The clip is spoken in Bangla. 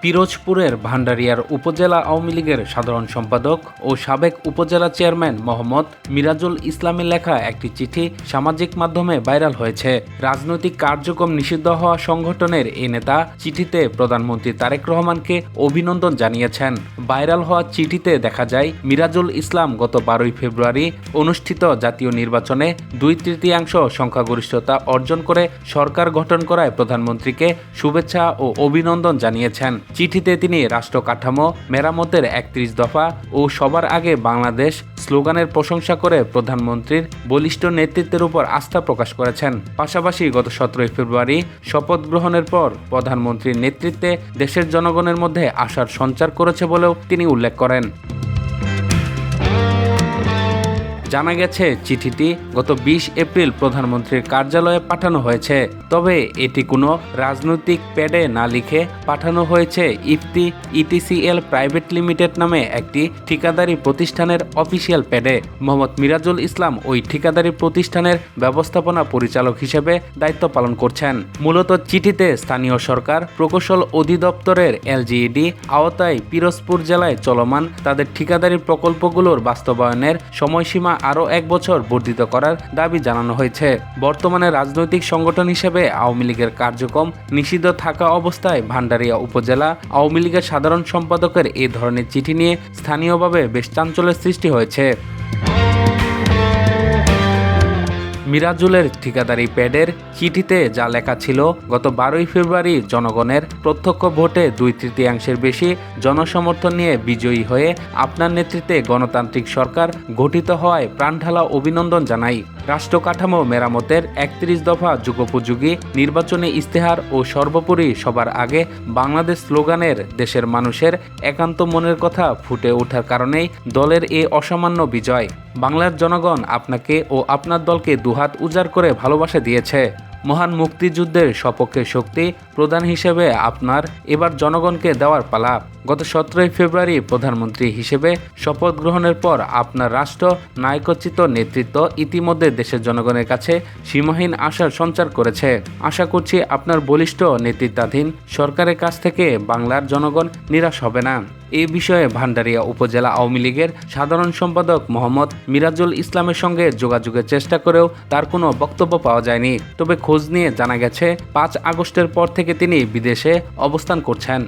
পিরোজপুরের ভান্ডারিয়ার উপজেলা আওয়ামী লীগের সাধারণ সম্পাদক ও সাবেক উপজেলা চেয়ারম্যান মোহাম্মদ মিরাজুল ইসলামের লেখা একটি চিঠি সামাজিক মাধ্যমে ভাইরাল হয়েছে। রাজনৈতিক কার্যক্রম নিষিদ্ধ হওয়া সংগঠনের এই নেতা চিঠিতে প্রধানমন্ত্রী তারেক রহমানকে অভিনন্দন জানিয়েছেন। ভাইরাল হওয়া চিঠিতে দেখা যায়, মিরাজুল ইসলাম গত 12 ফেব্রুয়ারি অনুষ্ঠিত জাতীয় নির্বাচনে 2/3 সংখ্যাগরিষ্ঠতা অর্জন করে সরকার গঠন করায় প্রধানমন্ত্রীকে শুভেচ্ছা ও অভিনন্দন জানিয়েছেন। চিঠিতে তিনি রাষ্ট্র কাঠামো মেরামতের 31 দফা ও সবার আগে বাংলাদেশ স্লোগানের প্রশংসা করে প্রধানমন্ত্রীর বলিষ্ঠ নেতৃত্বের উপর আস্থা প্রকাশ করেছেন। পাশাপাশি গত 17 ফেব্রুয়ারি শপথ গ্রহণের পর প্রধানমন্ত্রীর নেতৃত্বে দেশের জনগণের মধ্যে আশার সঞ্চার করেছে বলেও তিনি উল্লেখ করেন। জানা গেছে, চিঠিটি গত 20 এপ্রিল প্রধানমন্ত্রীর কার্যালয়ে পাঠানো হয়েছে। তবে এটি কোনো রাজনৈতিক প্যাডে না লিখে পাঠানো হয়েছে ইফতি ইটিসিএল প্রাইভেট লিমিটেড নামে একটি ঠিকাদারি প্রতিষ্ঠানের অফিসিয়াল প্যাডে। মোহাম্মদ মিরাজুল ইসলাম ওই ঠিকাদারি প্রতিষ্ঠানের ব্যবস্থাপনা পরিচালক হিসেবে দায়িত্ব পালন করছেন। মূলত চিঠিতে স্থানীয় সরকার প্রকৌশল অধিদপ্তরের এলজিইডি আওতায় পিরোজপুর জেলায় চলমান তাদের ঠিকাদারি প্রকল্পগুলোর বাস্তবায়নের সময়সীমা আরও 1 বছর বর্ধিত করার দাবি জানানো হয়েছে। বর্তমানে রাজনৈতিক সংগঠন হিসেবে আওয়ামী লীগের কার্যক্রম নিষিদ্ধ থাকা অবস্থায় ভান্ডারিয়া উপজেলা আওয়ামী লীগের সাধারণ সম্পাদকের এই ধরনের চিঠি নিয়ে স্থানীয়ভাবে বেশ চাঞ্চল্যের সৃষ্টি হয়েছে। মিরাজুলের ঠিকাদারি প্যাডের চিঠিতে যা লেখা ছিল, গত 12 ফেব্রুয়ারি জনগণের প্রত্যক্ষ ভোটে 2/3 বেশি জনসমর্থন নিয়ে বিজয়ী হয়ে আপনার নেতৃত্বে গণতান্ত্রিক সরকার গঠিত হওয়ায় প্রাণঢালা অভিনন্দন জানাই। রাষ্ট্র কাঠামো মেরামতের 31 দফা যুগোপযোগী নির্বাচনী ইস্তেহার ও সর্বোপরি সবার আগে বাংলাদেশ স্লোগানের দেশের মানুষের একান্ত মনের কথা ফুটে ওঠার কারণেই দলের এ অসামান্য বিজয়। বাংলার জনগণ আপনাকে ও আপনার দলকে দুহাত উজাড় করে ভালোবাসা দিয়েছে। মহান মুক্তিযুদ্ধের সপক্ষে শক্তি প্রধান হিসেবে আপনার এবার জনগণকে দেওয়ার পালা। গত 17 ফেব্রুয়ারি প্রধানমন্ত্রী হিসেবে শপথ গ্রহণের পর আপনার রাষ্ট্র নায়কোচিত নেতৃত্ব ইতিমধ্যে দেশের জনগণের কাছে সীমাহীন আশার সঞ্চার করেছে। আশা করছি আপনার বলিষ্ঠ নেতৃত্বাধীন সরকারের কাছ থেকে বাংলার জনগণ নিরাশ হবে না। এই বিষয়ে ভান্ডারিয়া উপজেলা আওয়ামী লীগের সাধারণ সম্পাদক মোহাম্মদ মিরাজুল ইসলামের সঙ্গে যোগাযোগের চেষ্টা করেও তার কোনো বক্তব্য পাওয়া যায়নি। তবে খোঁজ নিয়ে জানা গেছে, 5 আগস্টের পর থেকে তিনি বিদেশে অবস্থান করছেন।